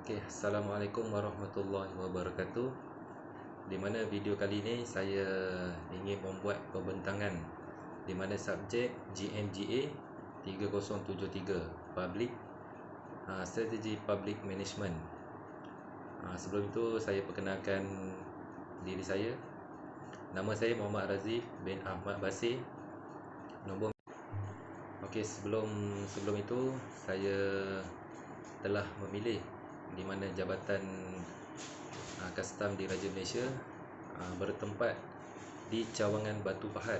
Assalamualaikum warahmatullahi wabarakatuh. Di mana video kali ini saya ingin membuat pembentangan di mana subjek GMGA 3073 Public Strategi Public Management. Sebelum itu saya perkenalkan diri saya. Nama saya Muhammad Razif bin Ahmad Basir. Sebelum itu saya telah memilih di mana jabatan Kastam Diraja Malaysia bertempat di Cawangan Batu Pahat,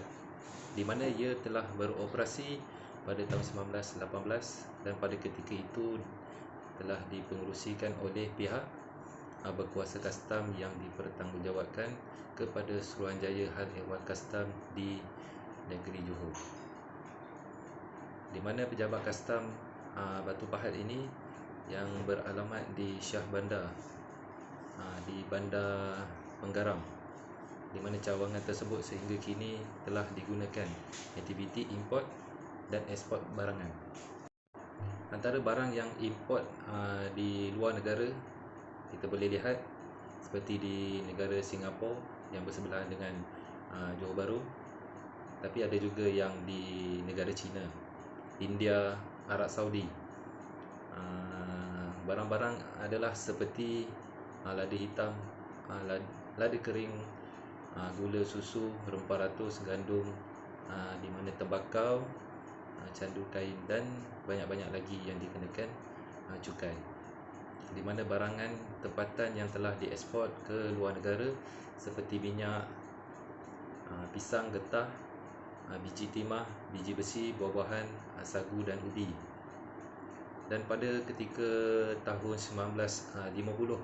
di mana ia telah beroperasi pada tahun 1918 dan pada ketika itu telah dipengerusikan oleh pihak berkuasa kastam yang dipertanggungjawabkan kepada Suruhanjaya Hal Ehwal Kastam di negeri Johor, di mana pejabat kastam Batu Pahat ini yang beralamat di Shah Bandar, di Bandar Penggaram, di mana cawangan tersebut sehingga kini telah digunakan aktiviti import dan ekspor barangan. Antara barang yang import di luar negara kita boleh lihat seperti di negara Singapura yang bersebelahan dengan Johor Bahru, tapi ada juga yang di negara China, India, Arab Saudi. Barang-barang adalah seperti lada hitam, lada kering, gula susu, rempah ratus, gandum, di mana tembakau, candu kain dan banyak-banyak lagi yang dikenakan cukai. Di mana barangan tempatan yang telah diekspor ke luar negara seperti minyak, pisang, getah, biji timah, biji besi, buah-buahan, sagu dan ubi. Dan pada ketika tahun 1950,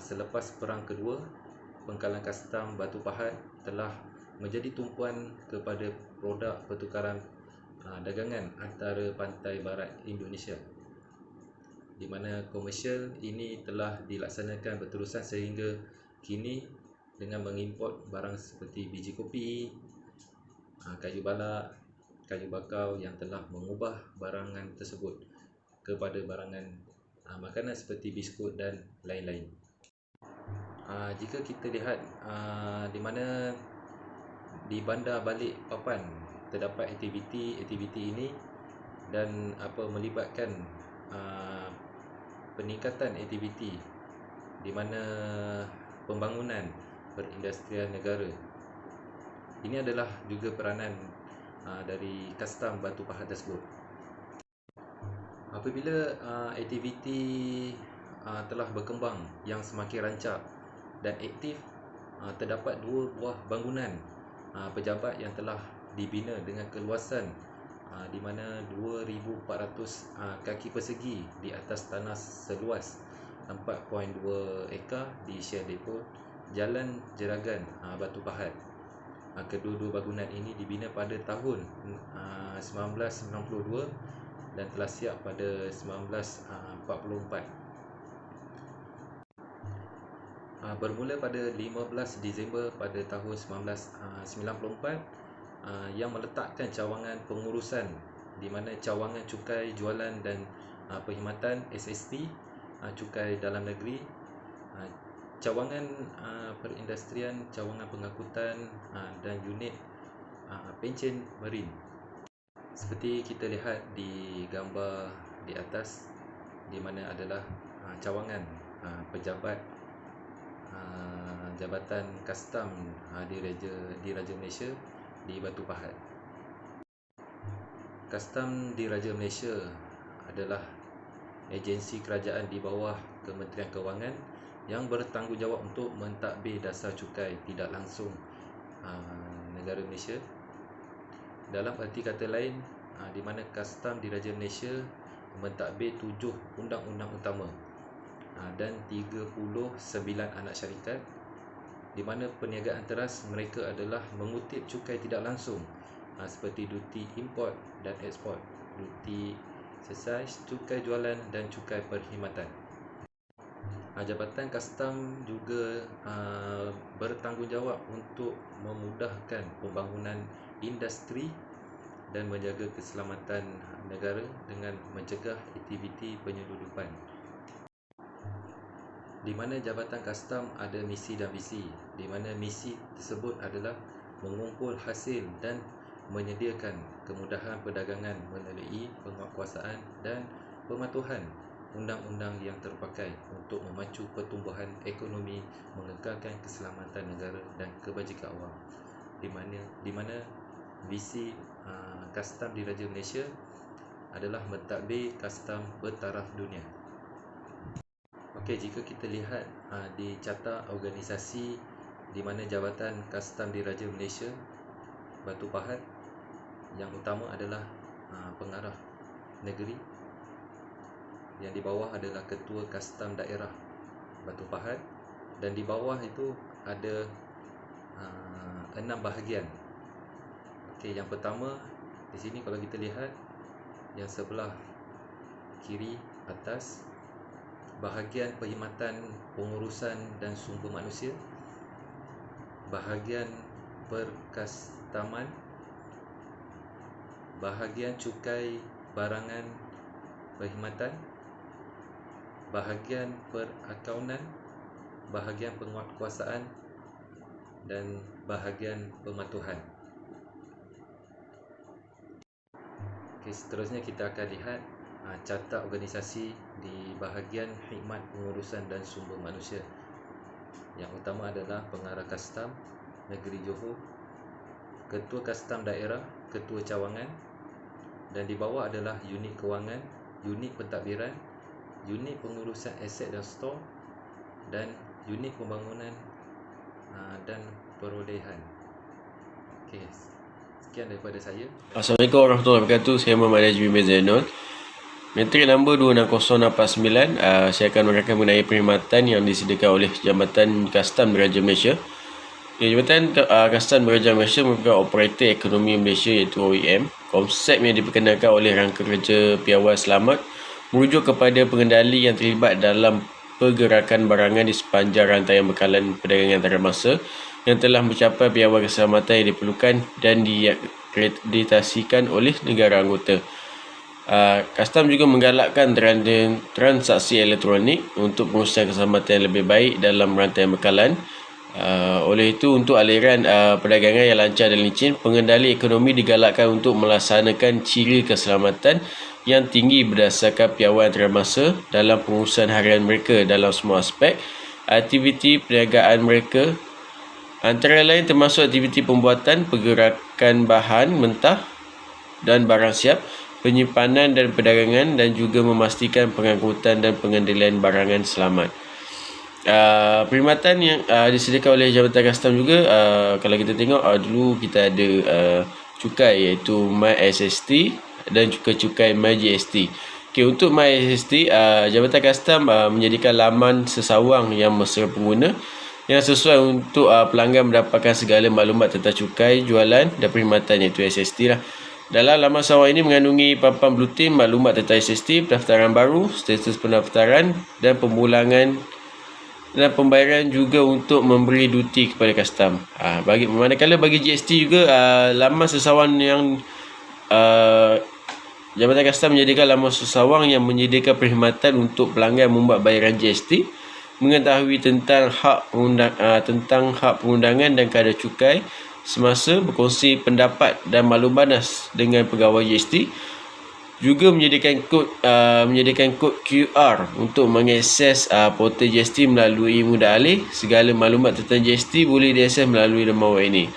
selepas Perang Kedua, Pengkalan Kastam Batu Pahat telah menjadi tumpuan kepada produk pertukaran dagangan antara pantai barat Indonesia, di mana komersial ini telah dilaksanakan berterusan sehingga kini dengan mengimport barang seperti biji kopi, kayu balak, kayu bakau yang telah mengubah barangan tersebut kepada barangan makanan seperti biskut dan lain-lain. Jika kita lihat di mana di Bandar Balikpapan terdapat aktiviti ini dan melibatkan peningkatan aktiviti di mana pembangunan perindustrian negara. Ini adalah juga peranan dari Kastam Batu Pahat tersebut. Apabila aktiviti telah berkembang yang semakin rancak dan aktif, terdapat dua buah bangunan pejabat yang telah dibina dengan keluasan di mana 2,400 kaki persegi di atas tanah seluas 4.2 ekar di Shell Depot Jalan Jeragan, Batu Pahat. Kedua-dua bangunan ini dibina pada tahun 1992 dan telah siap pada 1944. Bermula pada 15 Disember pada tahun 1994 yang meletakkan cawangan pengurusan di mana cawangan cukai jualan dan perkhidmatan SST, cukai dalam negeri, cawangan perindustrian, cawangan pengangkutan dan unit pencen marin. Seperti kita lihat di gambar di atas, di mana adalah cawangan pejabat Jabatan Kastam Diraja Malaysia di Batu Pahat. Kastam Diraja Malaysia adalah agensi kerajaan di bawah Kementerian Kewangan yang bertanggungjawab untuk mentadbir dasar cukai tidak langsung negara Malaysia. Dalam erti kata lain, di mana Kastam Diraja Malaysia mentadbir 7 undang-undang utama dan 39 anak syarikat, di mana perniagaan teras mereka adalah mengutip cukai tidak langsung seperti duti import dan ekspor, duti excise, cukai jualan dan cukai perkhidmatan. Jabatan Kastam juga bertanggungjawab untuk memudahkan pembangunan industri dan menjaga keselamatan negara dengan mencegah aktiviti penyeludupan. di mana Jabatan Kastam ada misi dan visi, di mana misi tersebut adalah mengumpul hasil dan menyediakan kemudahan perdagangan melalui penguatkuasaan dan pematuhan undang-undang yang terpakai untuk memacu pertumbuhan ekonomi, mengekalkan keselamatan negara dan kebajikan awam. Di mana visi Kastam Diraja Malaysia adalah mentadbir kastam bertaraf dunia. Okey, jika kita lihat di carta organisasi di mana Jabatan Kastam Diraja Malaysia Batu Pahat, yang utama adalah pengarah negeri, yang di bawah adalah Ketua Kastam Daerah Batu Pahat, dan di bawah itu ada 6 bahagian. Okey, yang pertama di sini kalau kita lihat yang sebelah kiri atas, bahagian perkhidmatan pengurusan dan sumber manusia, bahagian perkastaman, bahagian cukai barangan perkhidmatan, bahagian perakaunan, bahagian penguatkuasaan dan bahagian pematuhan. Okay, seterusnya kita akan lihat carta organisasi di bahagian khidmat pengurusan dan sumber manusia. Yang utama adalah pengarah kastam negeri Johor, ketua kastam daerah, ketua cawangan, dan di bawah adalah unit kewangan, unit pentadbiran, unit pengurusan aset dan stor, dan unit pembangunan dan perolehan. Okey, sekian daripada saya. Assalamualaikum warahmatullahi wabarakatuh. Saya Muhammad Najmi bin Zainul. Metrik nombor 26089. Saya akan menerangkan mengenai perkhidmatan yang disediakan oleh Jabatan Kastam Diraja Malaysia. Jabatan Kastam Diraja Malaysia merupakan operator ekonomi Malaysia iaitu OEM. Konsep yang diperkenalkan oleh rangka kerja Piawai Selamat merujuk kepada pengendali yang terlibat dalam pergerakan barangan di sepanjang rantaian bekalan perdagangan antarabangsa yang telah mencapai piawai keselamatan yang diperlukan dan diakreditasikan oleh negara anggota. Kastam juga menggalakkan transaksi elektronik untuk pengurusan keselamatan yang lebih baik dalam rantaian bekalan. Oleh itu, untuk aliran perdagangan yang lancar dan licin, pengendali ekonomi digalakkan untuk melaksanakan ciri keselamatan yang tinggi berdasarkan piawai antarabangsa dalam pengurusan harian mereka dalam semua aspek aktiviti perniagaan mereka, antara lain termasuk aktiviti pembuatan, pergerakan bahan mentah dan barang siap, penyimpanan dan perdagangan, dan juga memastikan pengangkutan dan pengendalian barangan selamat. Perkhidmatan yang disediakan oleh Jabatan Kastam juga, kalau kita tengok dulu kita ada cukai iaitu MySST dan juga cukai MyGST. Okay, untuk MySST, Jabatan Kastam menyediakan laman sesawang yang mesra pengguna yang sesuai untuk pelanggan mendapatkan segala maklumat tentang cukai, jualan dan perkhidmatan iaitu SST lah. Dalam laman sesawang ini mengandungi papan bluetin maklumat tentang SST, pendaftaran baru, status pendaftaran dan pemulangan dan pembayaran, juga untuk memberi duty kepada kastam. Manakala bagi GST juga, laman sesawang yang Jabatan Kastam menyediakan laman sesawang yang menyediakan perkhidmatan untuk pelanggan membuat bayaran GST, mengetahui tentang hak perundangan dan kadar cukai semasa, berkongsi pendapat dan maklum banas dengan pegawai GST, juga menyediakan kod QR untuk mengakses portal GST melalui mudah alih. Segala maklumat tentang GST boleh diakses melalui lembaga ini.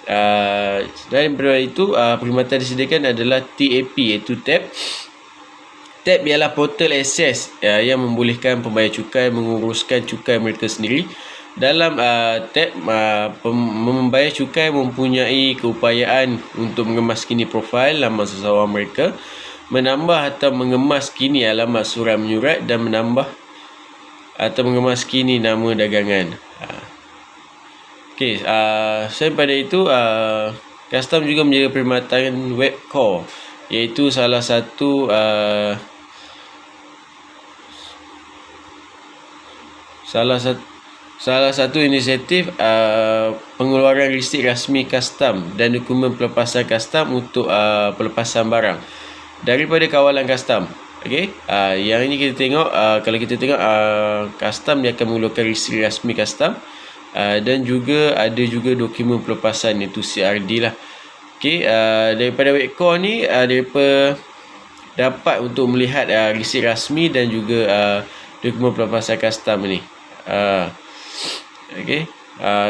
Selain daripada itu, perkhidmatan disediakan adalah TAP iaitu TAP. TAP ialah portal akses yang membolehkan pembayar cukai menguruskan cukai mereka sendiri. Dalam TAP, membayar cukai mempunyai keupayaan untuk mengemaskini profil laman sesawang mereka, menambah atau mengemaskini alamat surat menyurat, dan menambah atau mengemaskini nama dagangan. Okey, selain pada itu, Kastam juga menjaga perkhidmatan web core, iaitu salah satu inisiatif pengeluaran listik rasmi kastam dan dokumen pelepasan kastam untuk pelepasan barang daripada kawalan kastam. Okey, yang ini kita tengok, kalau kita tengok custom dia akan mengeluarkan resi rasmi custom, dan juga ada juga dokumen pelepasan iaitu CRD lah. Okey, daripada webcore ni mereka dapat untuk melihat resi rasmi dan juga dokumen pelepasan custom ni. Okey.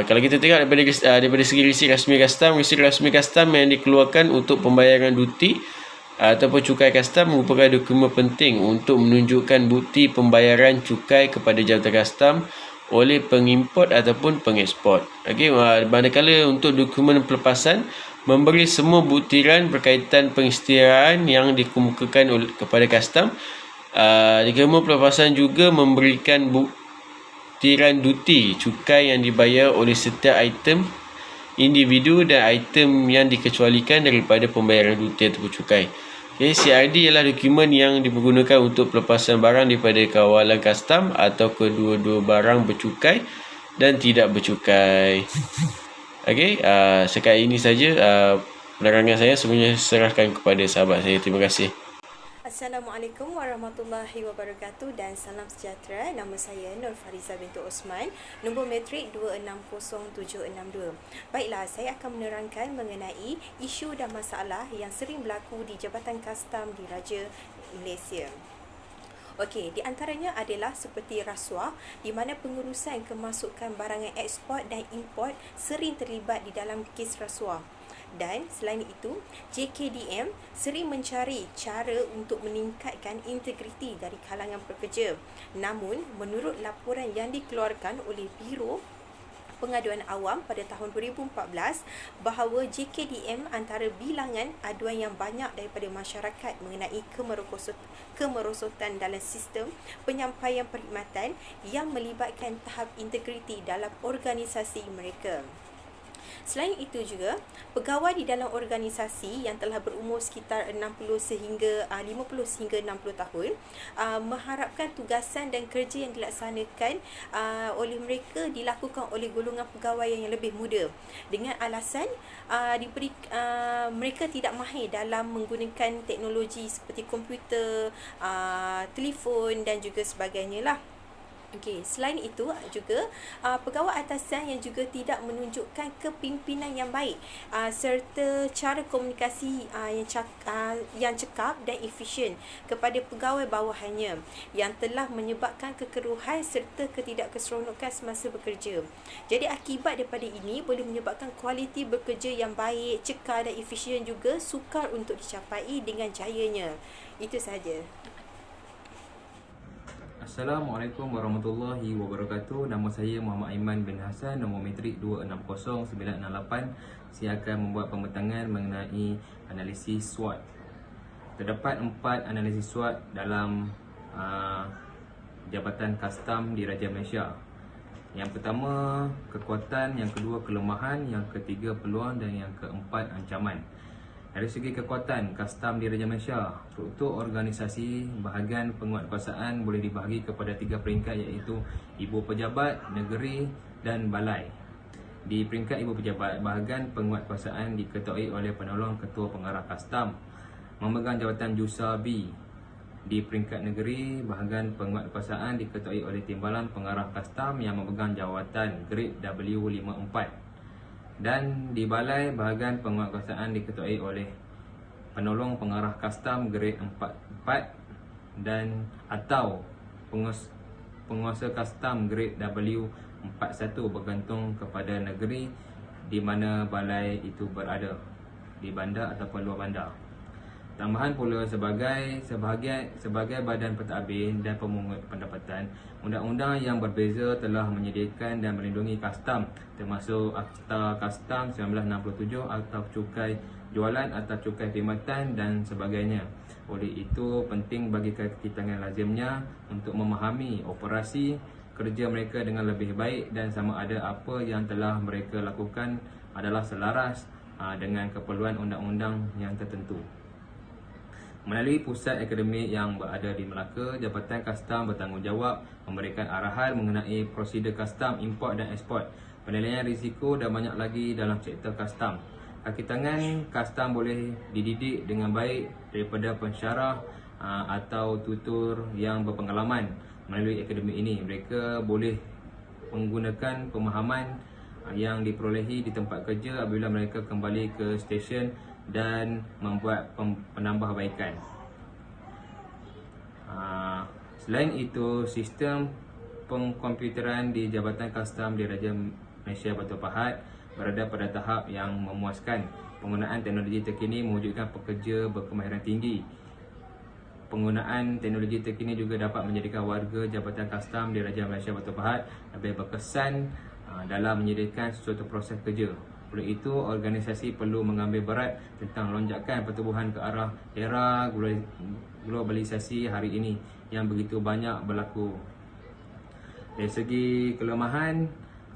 Kalau kita tengok daripada segi resi rasmi custom yang dikeluarkan untuk pembayaran duty ataupun cukai custom merupakan dokumen penting untuk menunjukkan bukti pembayaran cukai kepada jabatan custom oleh pengimport ataupun pengeksport. Okey, manakala untuk dokumen pelepasan memberi semua buktiran berkaitan pengisytiharan yang dikemukakan kepada custom. Dokumen pelepasan juga memberikan buktiran duty cukai yang dibayar oleh setiap item individu dan item yang dikecualikan daripada pembayaran duty ataupun cukai. Okay, CRD ialah dokumen yang dipergunakan untuk pelepasan barang daripada kawalan custom atau kedua-dua barang bercukai dan tidak bercukai. Okey, setakat ini saja penerangan saya. Sebenarnya serahkan kepada sahabat saya. Terima kasih. Assalamualaikum warahmatullahi wabarakatuh dan salam sejahtera. Nama saya Nur Fariza binti Osman, nombor matrik 260762. Baiklah, saya akan menerangkan mengenai isu dan masalah yang sering berlaku di Jabatan Kastam Diraja Malaysia. Okey, di antaranya adalah seperti rasuah, di mana pengurusan kemasukan barangan ekspor dan import sering terlibat di dalam kes rasuah. Dan selain itu, JKDM sering mencari cara untuk meningkatkan integriti dari kalangan pekerja. Namun, menurut laporan yang dikeluarkan oleh Biro Pengaduan Awam pada tahun 2014, bahawa JKDM antara bilangan aduan yang banyak daripada masyarakat mengenai kemerosotan dalam sistem penyampaian perkhidmatan yang melibatkan tahap integriti dalam organisasi mereka. Selain itu juga, pegawai di dalam organisasi yang telah berumur sekitar 50 sehingga 60 tahun mengharapkan tugasan dan kerja yang dilaksanakan oleh mereka dilakukan oleh golongan pegawai yang lebih muda dengan alasan mereka tidak mahir dalam menggunakan teknologi seperti komputer, telefon dan juga sebagainya lah. Okey, selain itu juga pegawai atasan yang juga tidak menunjukkan kepimpinan yang baik serta cara komunikasi yang cekap dan efisien kepada pegawai bawahannya yang telah menyebabkan kekeruhan serta ketidakkeseronokan semasa bekerja. Jadi akibat daripada ini boleh menyebabkan kualiti bekerja yang baik, cekal dan efisien juga sukar untuk dicapai dengan jayanya. Itu sahaja. Assalamualaikum warahmatullahi wabarakatuh. Nama saya Muhammad Aiman bin Hassan, nombor matrik 260968. Saya akan membuat pembentangan mengenai analisis SWOT. Terdapat 4 analisis SWOT dalam Jabatan Kastam Diraja Malaysia. Yang pertama kekuatan, yang kedua kelemahan, yang ketiga peluang dan yang keempat ancaman. Dari segi kekuatan Kastam Diraja Malaysia, struktur organisasi bahagian penguatkuasaan boleh dibahagi kepada 3 peringkat, iaitu Ibu Pejabat, Negeri dan Balai. Di peringkat Ibu Pejabat, bahagian penguatkuasaan diketuai oleh penolong Ketua Pengarah Kastam memegang jawatan Jusa B. Di peringkat Negeri, bahagian penguatkuasaan diketuai oleh Timbalan Pengarah Kastam yang memegang jawatan Grade W54. Dan di Balai, bahagian penguatkuasaan diketuai oleh penolong pengarah kastam grade 44 dan atau penguasa kastam grade W41 bergantung kepada negeri di mana balai itu berada, di bandar ataupun luar bandar. Tambahan pula sebagai badan pentadbir dan pemungut pendapatan, undang-undang yang berbeza telah menyediakan dan melindungi kastam, termasuk Akta Kastam 1967 atau cukai jualan atau cukai perkhidmatan dan sebagainya. Oleh itu, penting bagi kaki tangan lazimnya untuk memahami operasi kerja mereka dengan lebih baik dan sama ada apa yang telah mereka lakukan adalah selaras dengan keperluan undang-undang yang tertentu. Melalui pusat akademik yang berada di Melaka, Jabatan Kastam bertanggungjawab memberikan arahan mengenai prosedur kastam, import dan ekspor, penilaian risiko dan banyak lagi dalam sektor kastam. Kaki tangan kastam boleh dididik dengan baik daripada pensyarah atau tutor yang berpengalaman melalui akademi ini. Mereka boleh menggunakan pemahaman yang diperolehi di tempat kerja apabila mereka kembali ke stesen dan membuat penambahbaikan. Selain itu, sistem pengkomputeran di Jabatan Kastam Diraja Malaysia Batu Pahat berada pada tahap yang memuaskan. Penggunaan teknologi terkini mewujudkan pekerja berkemahiran tinggi. Penggunaan teknologi terkini juga dapat menjadikan warga Jabatan Kastam Diraja Malaysia Batu Pahat lebih berkesan dalam menyediakan suatu proses kerja. Oleh itu, organisasi perlu mengambil berat tentang lonjakan pertumbuhan ke arah era globalisasi hari ini yang begitu banyak berlaku. Dari segi kelemahan,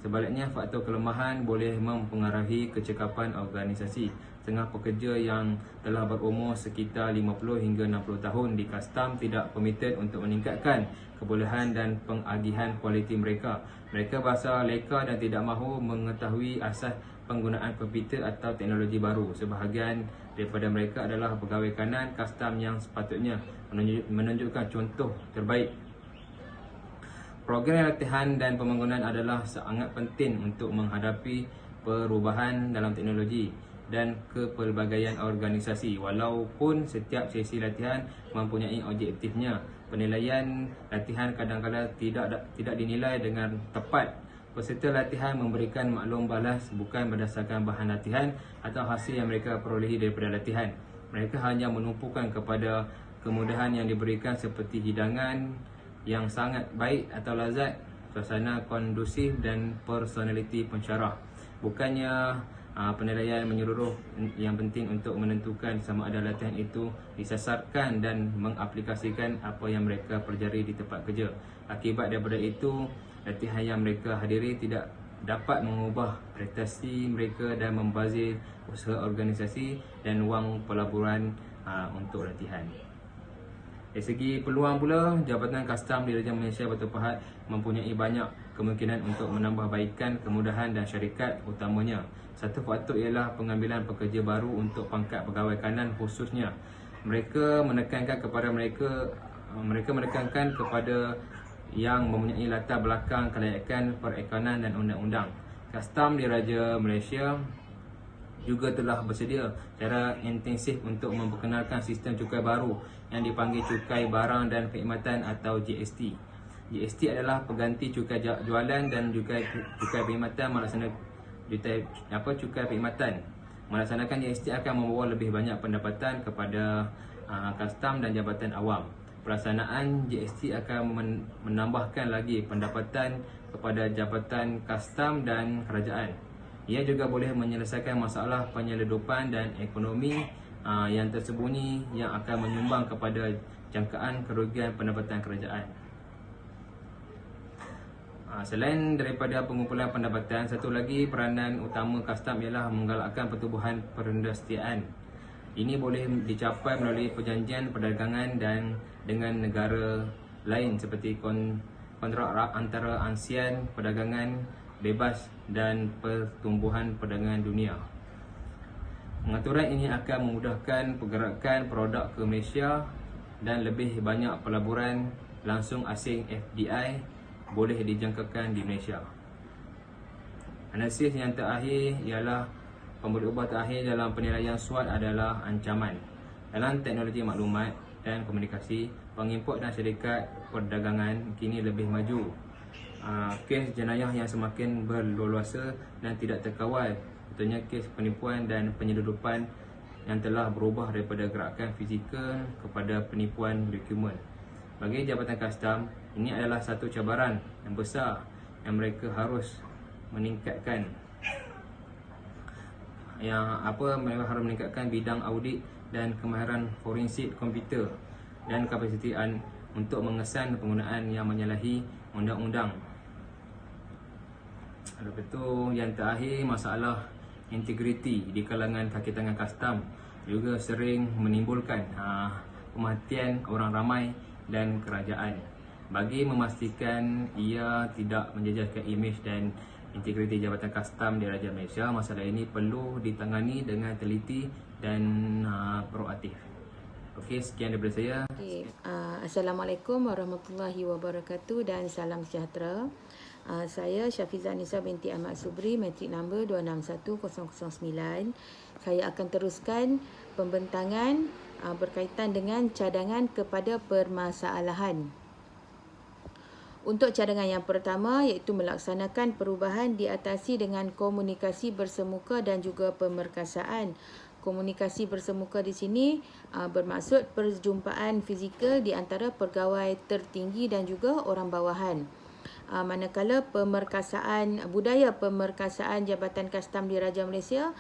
sebaliknya faktor kelemahan boleh mempengaruhi kecekapan organisasi. Setengah pekerja yang telah berumur sekitar 50 hingga 60 tahun di kastam tidak komited untuk meningkatkan kebolehan dan pengagihan kualiti mereka. Mereka berasa leka dan tidak mahu mengetahui asas penggunaan komputer atau teknologi baru. Sebahagian daripada mereka adalah pegawai kanan kastam yang sepatutnya menunjukkan contoh terbaik. Program latihan dan pembangunan adalah sangat penting untuk menghadapi perubahan dalam teknologi dan kepelbagaian organisasi. Walaupun setiap sesi latihan mempunyai objektifnya, penilaian latihan kadang-kadang tidak dinilai dengan tepat. Peserta latihan memberikan maklum balas bukan berdasarkan bahan latihan atau hasil yang mereka perolehi daripada latihan. Mereka hanya menumpukan kepada kemudahan yang diberikan seperti hidangan yang sangat baik atau lazat, suasana kondusif dan personaliti pensyarah. Bukannya penilaian menyeluruh yang penting untuk menentukan sama ada latihan itu disasarkan dan mengaplikasikan apa yang mereka pelajari di tempat kerja. Akibat daripada itu, latihan yang mereka hadiri tidak dapat mengubah prestasi mereka dan membazir usaha organisasi dan wang pelaburan untuk latihan. Dari segi peluang pula, Jabatan Kastam Diraja Malaysia Batu Pahat mempunyai banyak kemungkinan untuk menambahbaikan kemudahan dan syarikat utamanya. Satu faktor ialah pengambilan pekerja baru untuk pangkat pegawai kanan khususnya. Mereka menekankan kepada yang mempunyai latar belakang kelayakan perekonomian dan undang-undang. Kastam Diraja Malaysia juga telah bersedia secara intensif untuk memperkenalkan sistem cukai baru yang dipanggil Cukai Barang dan Perkhidmatan atau GST. GST adalah pengganti cukai jualan dan cukai perkhidmatan cukai perkhidmatan. Melaksanakan GST akan membawa lebih banyak pendapatan kepada kastam dan jabatan awam. Pelaksanaan GST akan menambahkan lagi pendapatan kepada jabatan kastam dan kerajaan. Ia juga boleh menyelesaikan masalah penyelundupan dan ekonomi yang tersembunyi yang akan menyumbang kepada jangkaan kerugian pendapatan kerajaan. Selain daripada pengumpulan pendapatan, satu lagi peranan utama kastam ialah menggalakkan pertumbuhan perindustrian. Ini boleh dicapai melalui perjanjian perdagangan dan dengan negara lain seperti kontrak antara ASEAN, perdagangan bebas dan pertumbuhan perdagangan dunia. Pengaturan ini akan memudahkan pergerakan produk ke Malaysia dan lebih banyak pelaburan langsung asing FDI boleh dijangkakan di Malaysia. Analisis yang terakhir ialah pemberi ubah terakhir dalam penilaian SWOT adalah ancaman. Dalam teknologi maklumat dan komunikasi, pengimport dan syarikat perdagangan kini lebih maju. Kes jenayah yang semakin berleluasa dan tidak terkawal, contohnya kes penipuan dan penyelundupan yang telah berubah daripada gerakan fizikal kepada penipuan dokumen. Bagi Jabatan Kastam, ini adalah satu cabaran yang besar yang mereka harus meningkatkan. Mereka harus meningkatkan bidang audit dan kemahiran forensik komputer dan kapasitian untuk mengesan penggunaan yang menyalahi undang-undang. Lepas itu, yang terakhir, masalah integriti di kalangan kaki tangan kastam juga sering menimbulkan perhatian orang ramai dan kerajaan. Bagi memastikan ia tidak menjejaskan imej dan integriti Jabatan Kastam Diraja Malaysia, masalah ini perlu ditangani dengan teliti dan proaktif. Okey, sekian daripada saya. Assalamualaikum warahmatullahi wabarakatuh dan salam sejahtera. Saya Syafiza Nisa binti Ahmad Subri, matrik nombor 261009. Saya akan teruskan pembentangan berkaitan dengan cadangan kepada permasalahan. Untuk cadangan yang pertama iaitu melaksanakan perubahan diatasi dengan komunikasi bersemuka dan juga pemerkasaan. Komunikasi bersemuka di sini bermaksud perjumpaan fizikal di antara pegawai tertinggi dan juga orang bawahan. Manakala budaya pemerkasaan Jabatan Kastam Diraja Malaysia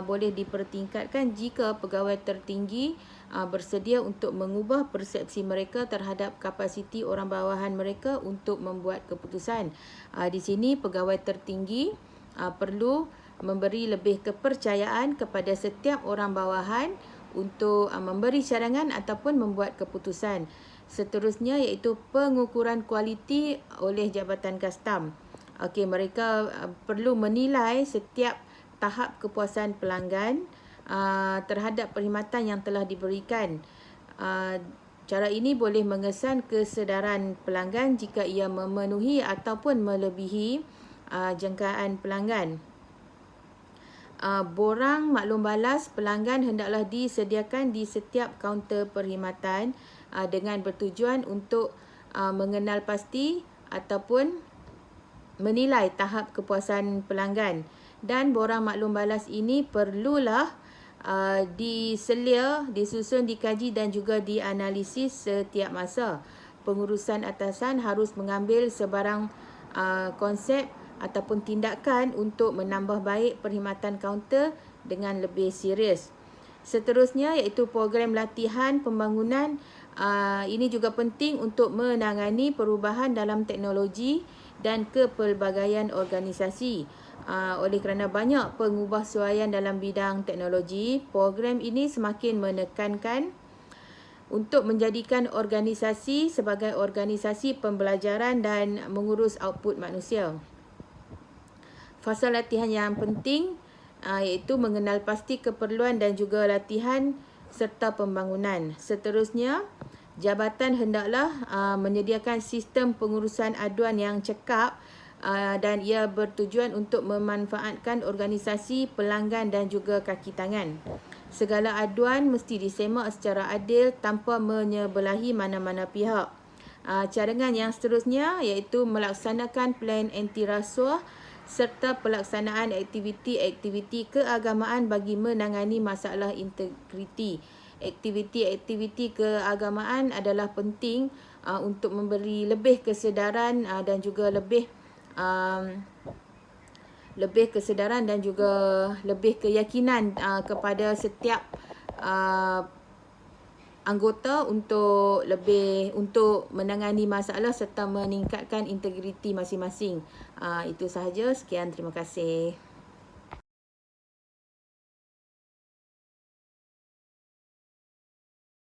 boleh dipertingkatkan jika pegawai tertinggi bersedia untuk mengubah persepsi mereka terhadap kapasiti orang bawahan mereka untuk membuat keputusan. Di sini pegawai tertinggi perlu memberi lebih kepercayaan kepada setiap orang bawahan untuk memberi cadangan ataupun membuat keputusan. Seterusnya iaitu pengukuran kualiti oleh Jabatan Kastam. Mereka perlu menilai setiap tahap kepuasan pelanggan terhadap perkhidmatan yang telah diberikan. Cara ini boleh mengesan kesedaran pelanggan jika ia memenuhi ataupun melebihi jangkaan pelanggan. Borang maklum balas pelanggan hendaklah disediakan di setiap kaunter perkhidmatan dengan bertujuan untuk mengenal pasti ataupun menilai tahap kepuasan pelanggan. Dan borang maklum balas ini perlulah diselia, disusun, dikaji dan juga dianalisis setiap masa. Pengurusan atasan harus mengambil sebarang konsep ataupun tindakan untuk menambah baik perkhidmatan kaunter dengan lebih serius. Seterusnya iaitu program latihan pembangunan. Ini juga penting untuk menangani perubahan dalam teknologi dan kepelbagaian organisasi. Oleh kerana banyak pengubahsuaian dalam bidang teknologi, program ini semakin menekankan untuk menjadikan organisasi sebagai organisasi pembelajaran dan mengurus output manusia. Fasa latihan yang penting iaitu mengenal pasti keperluan dan juga latihan serta pembangunan. Seterusnya, jabatan hendaklah menyediakan sistem pengurusan aduan yang cekap dan ia bertujuan untuk memanfaatkan organisasi, pelanggan dan juga kaki tangan. Segala aduan mesti disemak secara adil tanpa menyebelahi mana-mana pihak. Cadangan yang seterusnya iaitu melaksanakan plan anti rasuah serta pelaksanaan aktiviti-aktiviti keagamaan bagi menangani masalah integriti. Aktiviti-aktiviti keagamaan adalah penting untuk memberi lebih kesedaran dan juga lebih kesedaran dan juga lebih keyakinan kepada setiap anggota untuk menangani masalah serta meningkatkan integriti masing-masing. Itu sahaja. Sekian, terima kasih.